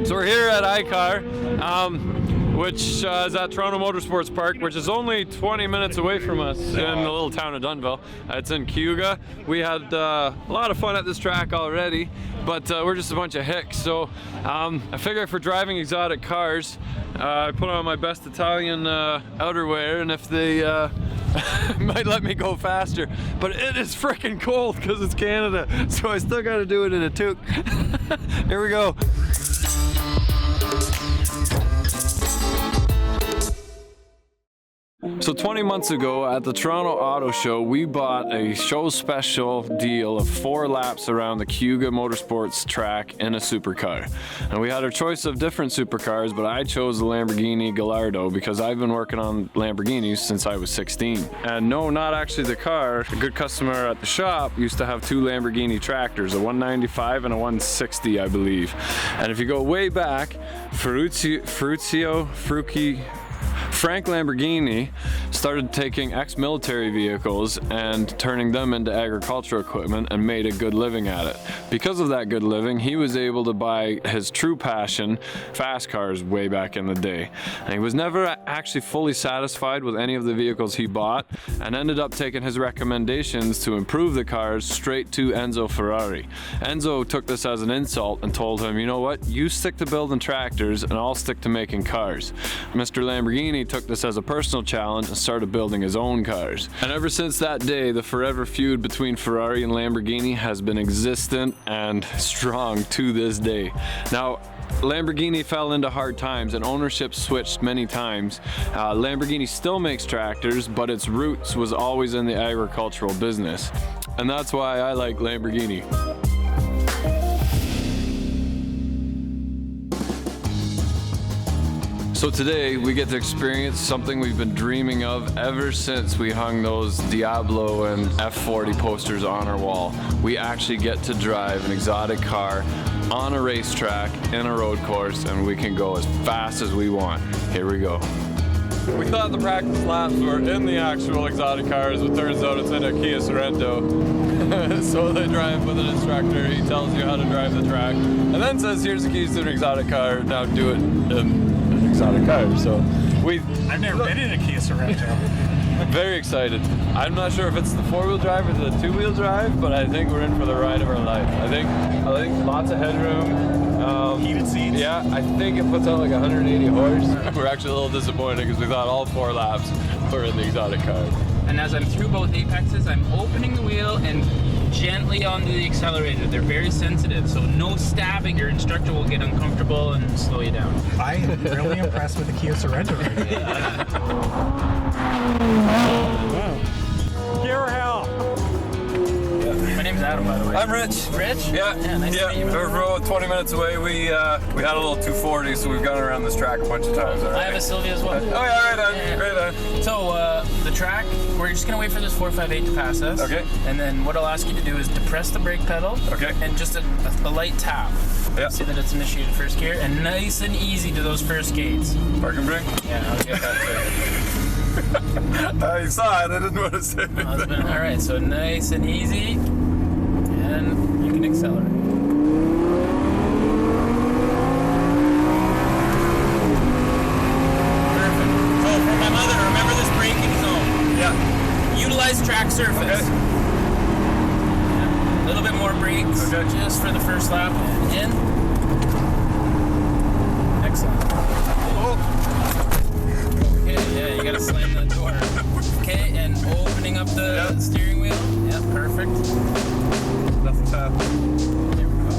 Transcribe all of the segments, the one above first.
So we're here at ICAR, which is at Toronto Motorsports Park, which is only 20 minutes away from us in the little town of Dunnville. It's in Cayuga. We had a lot of fun at this track already, but we're just a bunch of hicks. So I figure for driving exotic cars, I put on my best Italian outerwear, and if they might let me go faster, but it is freaking cold because it's Canada, so I still got to do it in a toque. Here we go. So 20 months ago at the Toronto Auto Show, we bought a show special deal of 4 laps around the Cayuga Motorsports track in a supercar. And we had our choice of different supercars, but I chose the Lamborghini Gallardo because I've been working on Lamborghinis since I was 16. And no, not actually the car. A good customer at the shop used to have 2 Lamborghini tractors, a 195 and a 160, I believe. And if you go way back, Frank Lamborghini started taking ex-military vehicles and turning them into agricultural equipment and made a good living at it. Because of that good living, he was able to buy his true passion, fast cars, way back in the day. And he was never actually fully satisfied with any of the vehicles he bought and ended up taking his recommendations to improve the cars straight to Enzo Ferrari. Enzo took this as an insult and told him, you know what, you stick to building tractors and I'll stick to making cars. Mr. Lamborghini took this as a personal challenge and started building his own cars. And ever since that day, the forever feud between Ferrari and Lamborghini has been existent and strong to this day. Now, Lamborghini fell into hard times and ownership switched many times. Lamborghini still makes tractors, but its roots was always in the agricultural business. And that's why I like Lamborghini. So today we get to experience something we've been dreaming of ever since we hung those Diablo and F40 posters on our wall. We actually get to drive an exotic car on a racetrack in a road course, and we can go as fast as we want. Here we go. We thought the practice laps were in the actual exotic cars, but turns out it's in a Kia Sorento. So they drive with an instructor, he tells you how to drive the track, and then says, here's the keys to an exotic car, now do it in exotic car. So I've never been in a Kia Sorento. Very excited. I'm not sure if it's the 4-wheel drive or the 2-wheel drive, but I think we're in for the ride of our life. I think lots of headroom. Heated seats. Yeah, I think it puts out like 180 horse. We're actually a little disappointed because we thought all 4 laps were in the exotic car. And as I'm through both apexes, I'm opening the wheel and gently onto the accelerator. They're very sensitive, so no stabbing. Your instructor will get uncomfortable and slow you down. I am really impressed with the Kia Sorento right now. Wow. Pure hell. My name's Adam, by the way. I'm Rich. Rich? Yeah. Nice to meet you. We're about 20 minutes away. We had a little 240, so we've gone around this track a bunch of times already. I have a Sylvia as well. Oh yeah, right on. Yeah. Right on. So the track, we're just gonna wait for this 458 to pass us. Okay. And then what I'll ask you to do is depress the brake pedal. Okay. And just a light tap. Yeah. See that it's initiated first gear, and nice and easy to those first gates. Parking brake? Yeah, I'll get that for I saw it, I didn't want to say anything. All right, so nice and easy, and you can accelerate. Perfect. So for my mother, remember this braking zone. Yeah. Utilize track surface. Okay. Yeah. A little bit more brakes, okay, just for the first lap. In. Excellent. Oh. Okay, yeah, you gotta slam that door. Okay, and opening up the steering wheel. Yeah, perfect. Nothing's happening. There we go.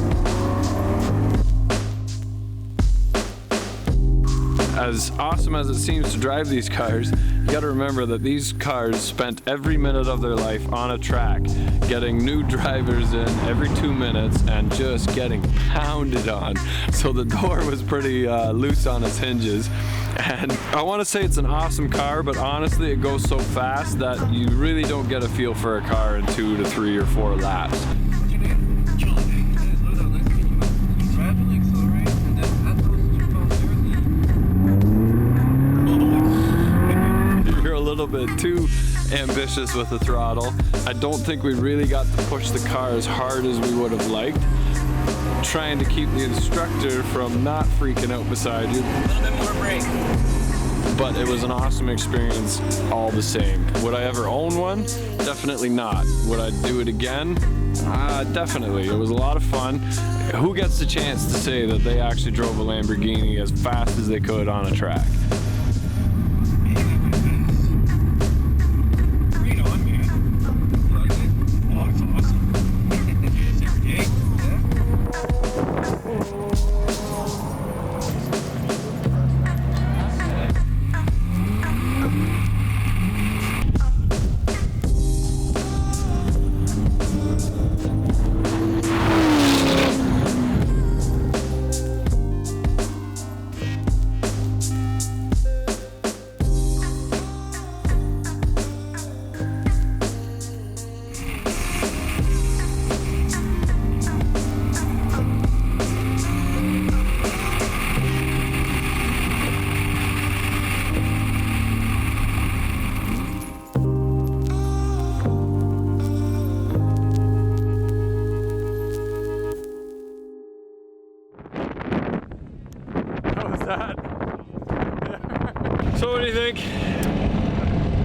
As awesome as it seems to drive these cars, you gotta remember that these cars spent every minute of their life on a track, getting new drivers in every 2 minutes and just getting pounded on. So the door was pretty loose on its hinges. And I want to say it's an awesome car, but honestly it goes so fast that you really don't get a feel for a car in 2 to 3 or 4 laps. You're a little bit too ambitious with the throttle. I don't think we really got to push the car as hard as we would have liked. trying to keep the instructor from not freaking out beside you. A little bit more brake. But it was an awesome experience all the same. Would I ever own one? Definitely not. Would I do it again? Definitely. It was a lot of fun. Who gets the chance to say that they actually drove a Lamborghini as fast as they could on a track? Right on, man. Oh, it's awesome. It's every day. So what do you think?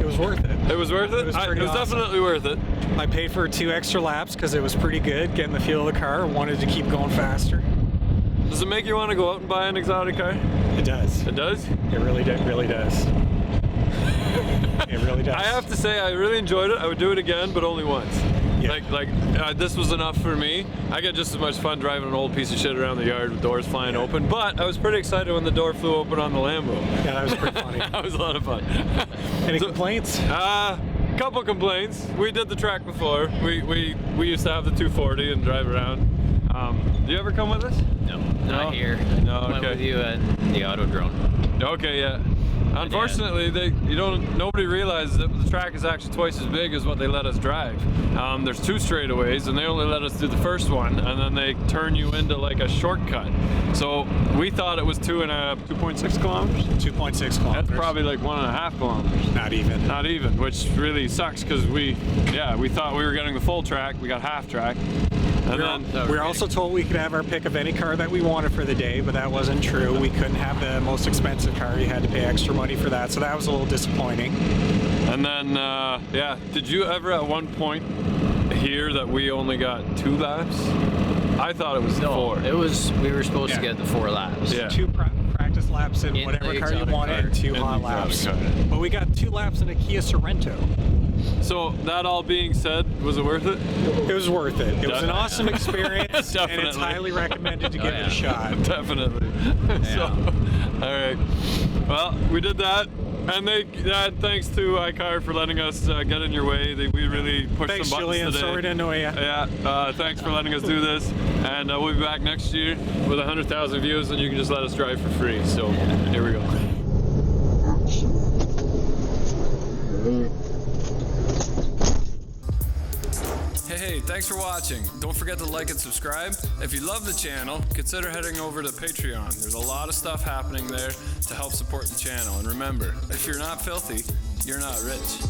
It was worth it. It was worth it? It was It pretty was awesome. definitely worth it. I paid for 2 extra laps because it was pretty good, getting the feel of the car. Wanted to keep going faster. Does it make you want to go out and buy an exotic car? It does. It does? It really does. It really does. I have to say I really enjoyed it. I would do it again, but only once. Yeah. This was enough for me. I get just as much fun driving an old piece of shit around the yard with doors flying open, but I was pretty excited when the door flew open on the Lambo. Yeah, that was pretty funny. That was a lot of fun. Any complaints? Couple complaints. We did the track before. We used to have the 240 and drive around. Do you ever come with us? No, not here. No, Went okay. with you and the auto drone. Okay, yeah. Unfortunately, nobody realizes that the track is actually twice as big as what they let us drive. There's 2 straightaways, and they only let us do the first one, and then they turn you into like a shortcut. So we thought it was 2.6 kilometers. 2.6 kilometers. That's probably like 1.5 kilometers. Not even. Not even, which really sucks because we thought we were getting the full track. We got half track. And We were also told we could have our pick of any car that we wanted for the day, but that wasn't true. We couldn't have the most expensive car. You had to pay extra money for that, so that was a little disappointing. And then, did you ever at one point hear that we only got 2 laps? I thought it was 4. It was, we were supposed to Yeah. get the 4 laps. Yeah. 2 practice laps in In whatever the car you exotic wanted, car. 2 In hot the laps. exotic car. But we got 2 laps in a Kia Sorento. So that all being said, was it worth it? It was worth it. It was an Definitely. awesome experience, and it's Definitely. highly recommended to give it yeah. a shot. Definitely. So, all right. Well, we did that, and thanks to ICAR for letting us get in your way. We really pushed Thanks, some buttons Julian. today. Sorry to annoy you. Yeah, thanks for letting us do this, and we'll be back next year with 100,000 views, and you can just let us drive for free. So here we go. Hey, thanks for watching. Don't forget to like and subscribe. If you love the channel, consider heading over to Patreon. There's a lot of stuff happening there to help support the channel. And remember, if you're not filthy, you're not rich.